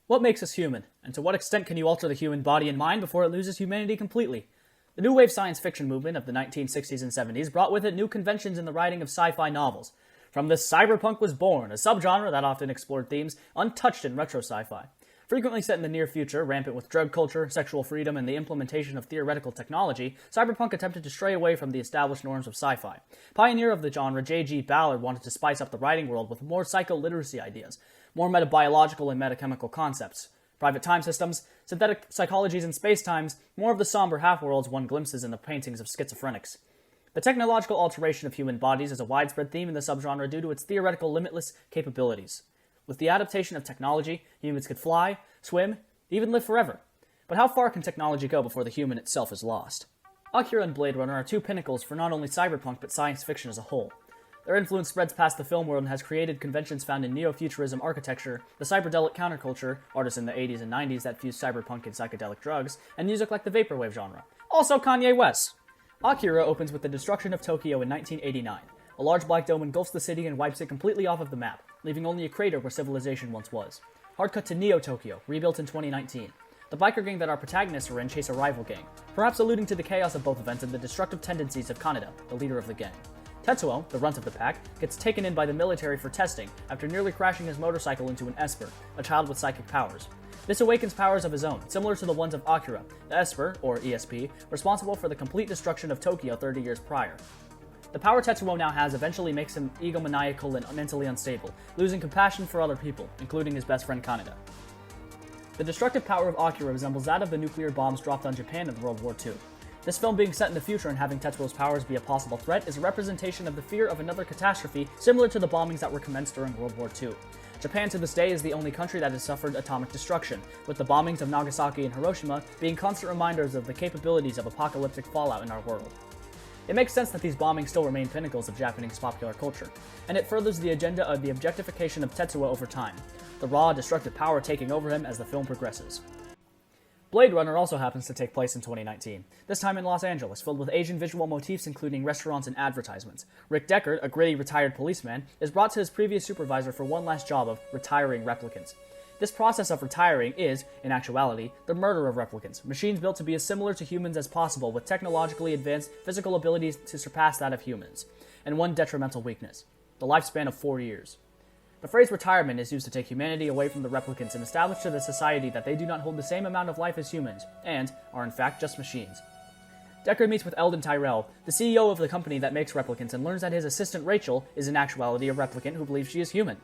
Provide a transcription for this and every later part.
What makes us human, and to what extent can you alter the human body and mind before it loses humanity completely? The new wave science fiction movement of the 1960s and 70s brought with it new conventions in the writing of sci-fi novels. From this, cyberpunk was born, a subgenre that often explored themes untouched in retro sci-fi. Frequently set in the near future, rampant with drug culture, sexual freedom, and the implementation of theoretical technology, cyberpunk attempted to stray away from the established norms of sci-fi. Pioneer of the genre, J.G. Ballard wanted to spice up the writing world with more psycho-literacy ideas, more metabiological and metachemical concepts, private time systems, synthetic psychologies and space-times, more of the somber half-worlds one glimpses in the paintings of schizophrenics. The technological alteration of human bodies is a widespread theme in the subgenre due to its theoretical limitless capabilities. With the adaptation of technology, humans could fly, swim, even live forever. But how far can technology go before the human itself is lost? Akira and Blade Runner are two pinnacles for not only cyberpunk but science fiction as a whole. Their influence spreads past the film world and has created conventions found in neo-futurism architecture, the cyberdelic counterculture, artists in the 80s and 90s that fused cyberpunk and psychedelic drugs, and music like the vaporwave genre. Also Kanye West! Akira opens with the destruction of Tokyo in 1989. A large black dome engulfs the city and wipes it completely off of the map, leaving only a crater where civilization once was. Hard cut to Neo-Tokyo, rebuilt in 2019. The biker gang that our protagonists are in chase a rival gang, perhaps alluding to the chaos of both events and the destructive tendencies of Kaneda, the leader of the gang. Tetsuo, the runt of the pack, gets taken in by the military for testing after nearly crashing his motorcycle into an Esper, a child with psychic powers. This awakens powers of his own, similar to the ones of Akira, the Esper, or ESP, responsible for the complete destruction of Tokyo 30 years prior. The power Tetsuo now has eventually makes him egomaniacal and mentally unstable, losing compassion for other people, including his best friend Kaneda. The destructive power of Akira resembles that of the nuclear bombs dropped on Japan in World War II. This film being set in the future and having Tetsuo's powers be a possible threat is a representation of the fear of another catastrophe similar to the bombings that were commenced during World War II. Japan to this day is the only country that has suffered atomic destruction, with the bombings of Nagasaki and Hiroshima being constant reminders of the capabilities of apocalyptic fallout in our world. It makes sense that these bombings still remain pinnacles of Japanese popular culture, and it furthers the agenda of the objectification of Tetsuo over time, the raw, destructive power taking over him as the film progresses. Blade Runner also happens to take place in 2019, this time in Los Angeles, filled with Asian visual motifs including restaurants and advertisements. Rick Deckard, a gritty retired policeman, is brought to his previous supervisor for one last job of retiring replicants. This process of retiring is, in actuality, the murder of replicants, machines built to be as similar to humans as possible with technologically advanced physical abilities to surpass that of humans, and one detrimental weakness: the lifespan of 4 years. The phrase retirement is used to take humanity away from the replicants and establish to the society that they do not hold the same amount of life as humans, and are in fact just machines. Deckard meets with Eldon Tyrell, the CEO of the company that makes replicants, and learns that his assistant Rachel is in actuality a replicant who believes she is human.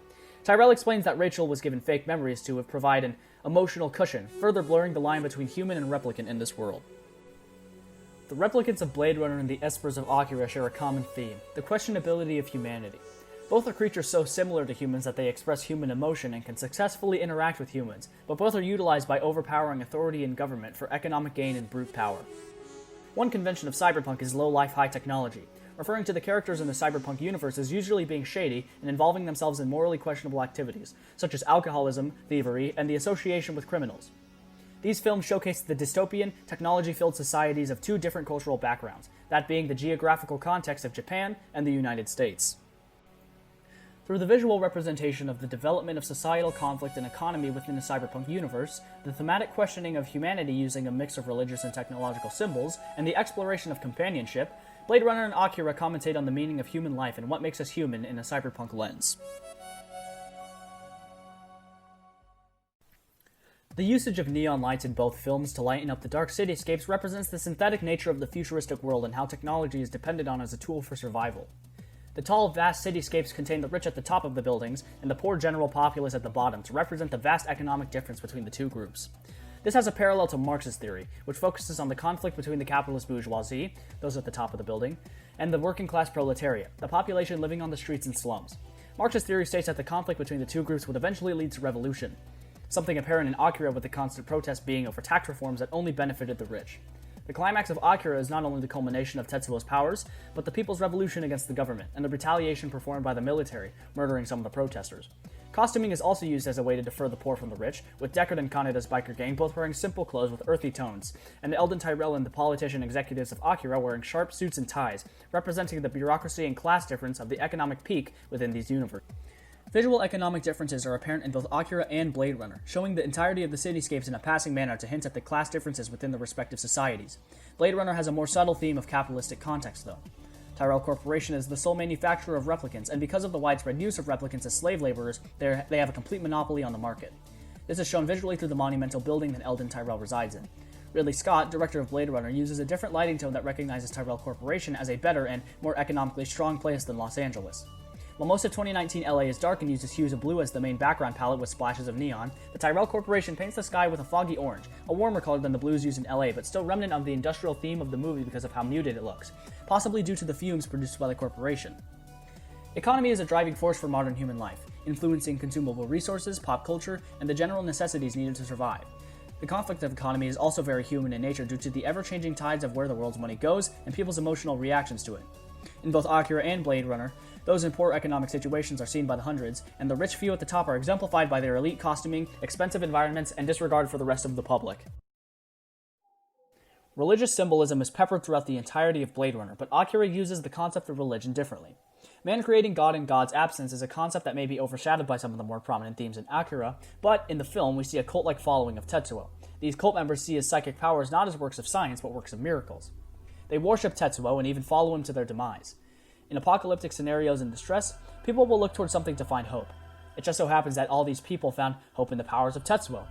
Tyrell explains that Rachel was given fake memories to provide an emotional cushion, further blurring the line between human and replicant in this world. The replicants of Blade Runner and the Espers of Akira share a common theme: the questionability of humanity. Both are creatures so similar to humans that they express human emotion and can successfully interact with humans, but both are utilized by overpowering authority and government for economic gain and brute power. One convention of cyberpunk is low-life high technology, referring to the characters in the cyberpunk universe as usually being shady and involving themselves in morally questionable activities, such as alcoholism, thievery, and the association with criminals. These films showcase the dystopian, technology-filled societies of two different cultural backgrounds, that being the geographical context of Japan and the United States. Through the visual representation of the development of societal conflict and economy within the cyberpunk universe, the thematic questioning of humanity using a mix of religious and technological symbols, and the exploration of companionship, Blade Runner and Akira commentate on the meaning of human life and what makes us human in a cyberpunk lens. The usage of neon lights in both films to lighten up the dark cityscapes represents the synthetic nature of the futuristic world and how technology is depended on as a tool for survival. The tall, vast cityscapes contain the rich at the top of the buildings and the poor general populace at the bottom to represent the vast economic difference between the two groups. This has a parallel to Marx's theory, which focuses on the conflict between the capitalist bourgeoisie, those at the top of the building, and the working class proletariat, the population living on the streets and slums. Marx's theory states that the conflict between the two groups would eventually lead to revolution, something apparent in Akira with the constant protest being over tax reforms that only benefited the rich. The climax of Akira is not only the culmination of Tetsuo's powers, but the people's revolution against the government, and the retaliation performed by the military, murdering some of the protesters. Costuming is also used as a way to defer the poor from the rich, with Deckard and Kaneda's biker gang both wearing simple clothes with earthy tones, and Eldon Tyrell and the politician executives of Akira wearing sharp suits and ties, representing the bureaucracy and class difference of the economic peak within these universes. Visual economic differences are apparent in both Akira and Blade Runner, showing the entirety of the cityscapes in a passing manner to hint at the class differences within the respective societies. Blade Runner has a more subtle theme of capitalistic context, though. Tyrell Corporation is the sole manufacturer of replicants, and because of the widespread use of replicants as slave laborers, they have a complete monopoly on the market. This is shown visually through the monumental building that Eldon Tyrell resides in. Ridley Scott, director of Blade Runner, uses a different lighting tone that recognizes Tyrell Corporation as a better and more economically strong place than Los Angeles. While most of 2019 LA is dark and uses hues of blue as the main background palette with splashes of neon, the Tyrell Corporation paints the sky with a foggy orange, a warmer color than the blues used in LA, but still remnant of the industrial theme of the movie because of how muted it looks, possibly due to the fumes produced by the corporation. Economy is a driving force for modern human life, influencing consumable resources, pop culture, and the general necessities needed to survive. The conflict of economy is also very human in nature due to the ever-changing tides of where the world's money goes and people's emotional reactions to it. In both Akira and Blade Runner, those in poor economic situations are seen by the hundreds, and the rich few at the top are exemplified by their elite costuming, expensive environments, and disregard for the rest of the public. Religious symbolism is peppered throughout the entirety of Blade Runner, but Akira uses the concept of religion differently. Man creating God in God's absence is a concept that may be overshadowed by some of the more prominent themes in Akira, but in the film we see a cult-like following of Tetsuo. These cult members see his psychic powers not as works of science, but works of miracles. They worship Tetsuo and even follow him to their demise. In apocalyptic scenarios and distress, people will look towards something to find hope. It just so happens that all these people found hope in the powers of Tetsuo.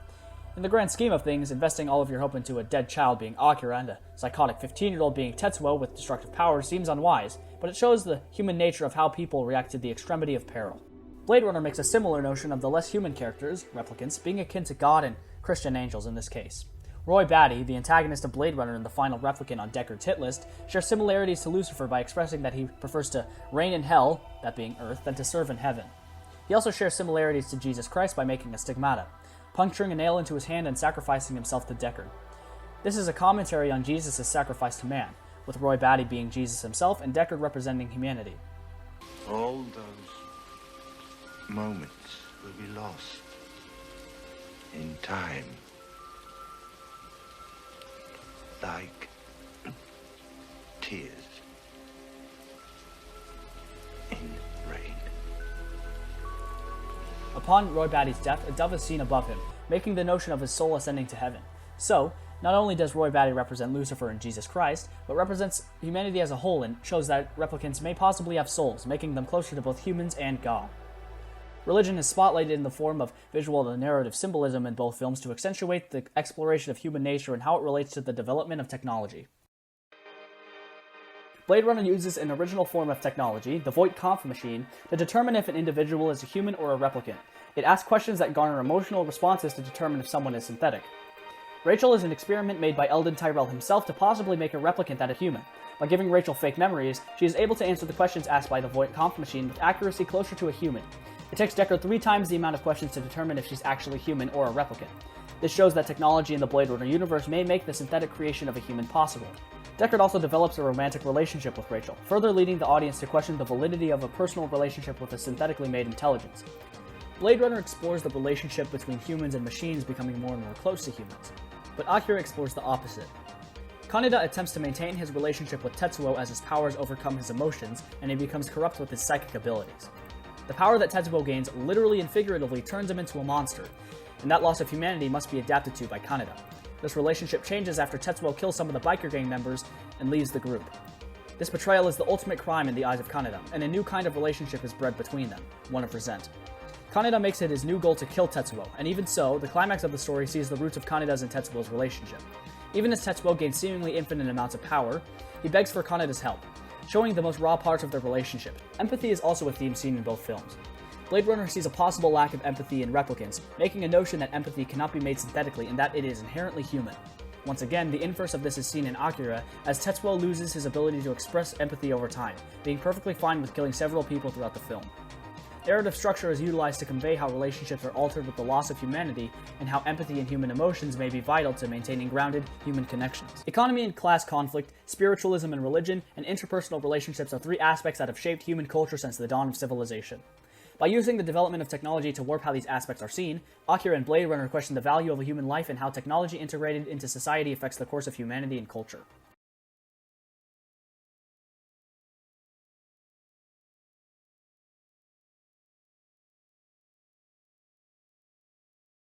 In the grand scheme of things, investing all of your hope into a dead child being Akira and a psychotic 15-year-old being Tetsuo with destructive powers seems unwise, but it shows the human nature of how people react to the extremity of peril. Blade Runner makes a similar notion of the less human characters, replicants, being akin to God and Christian angels in this case. Roy Batty, the antagonist of Blade Runner and the final replicant on Deckard's hit list, shares similarities to Lucifer by expressing that he prefers to reign in hell, that being Earth, than to serve in heaven. He also shares similarities to Jesus Christ by making a stigmata, puncturing a nail into his hand and sacrificing himself to Deckard. This is a commentary on Jesus' sacrifice to man, with Roy Batty being Jesus himself and Deckard representing humanity. All those moments will be lost in time. Like tears in rain. Upon Roy Batty's death, a dove is seen above him, making the notion of his soul ascending to heaven. So, not only does Roy Batty represent Lucifer and Jesus Christ, but represents humanity as a whole and shows that replicants may possibly have souls, making them closer to both humans and God. Religion is spotlighted in the form of visual and narrative symbolism in both films to accentuate the exploration of human nature and how it relates to the development of technology. Blade Runner uses an original form of technology, the Voight-Kampff machine, to determine if an individual is a human or a replicant. It asks questions that garner emotional responses to determine if someone is synthetic. Rachel is an experiment made by Eldon Tyrell himself to possibly make a replicant that is human. By giving Rachel fake memories, she is able to answer the questions asked by the Voight-Kampff machine with accuracy closer to a human. It takes Deckard 3 times the amount of questions to determine if she's actually human or a replicant. This shows that technology in the Blade Runner universe may make the synthetic creation of a human possible. Deckard also develops a romantic relationship with Rachel, further leading the audience to question the validity of a personal relationship with a synthetically made intelligence. Blade Runner explores the relationship between humans and machines becoming more and more close to humans, but Akira explores the opposite. Kaneda attempts to maintain his relationship with Tetsuo as his powers overcome his emotions, and he becomes corrupt with his psychic abilities. The power that Tetsuo gains literally and figuratively turns him into a monster, and that loss of humanity must be adapted to by Kaneda. This relationship changes after Tetsuo kills some of the biker gang members and leaves the group. This betrayal is the ultimate crime in the eyes of Kaneda, and a new kind of relationship is bred between them, one of resent. Kaneda makes it his new goal to kill Tetsuo, and even so, the climax of the story sees the roots of Kaneda's and Tetsuo's relationship. Even as Tetsuo gains seemingly infinite amounts of power, he begs for Kaneda's help, showing the most raw parts of their relationship. Empathy is also a theme seen in both films. Blade Runner sees a possible lack of empathy in replicants, making a notion that empathy cannot be made synthetically and that it is inherently human. Once again, the inverse of this is seen in Akira, as Tetsuo loses his ability to express empathy over time, being perfectly fine with killing several people throughout the film. Narrative structure is utilized to convey how relationships are altered with the loss of humanity, and how empathy and human emotions may be vital to maintaining grounded human connections. Economy and class conflict, spiritualism and religion, and interpersonal relationships are 3 aspects that have shaped human culture since the dawn of civilization. By using the development of technology to warp how these aspects are seen, Akira and Blade Runner question the value of a human life and how technology integrated into society affects the course of humanity and culture.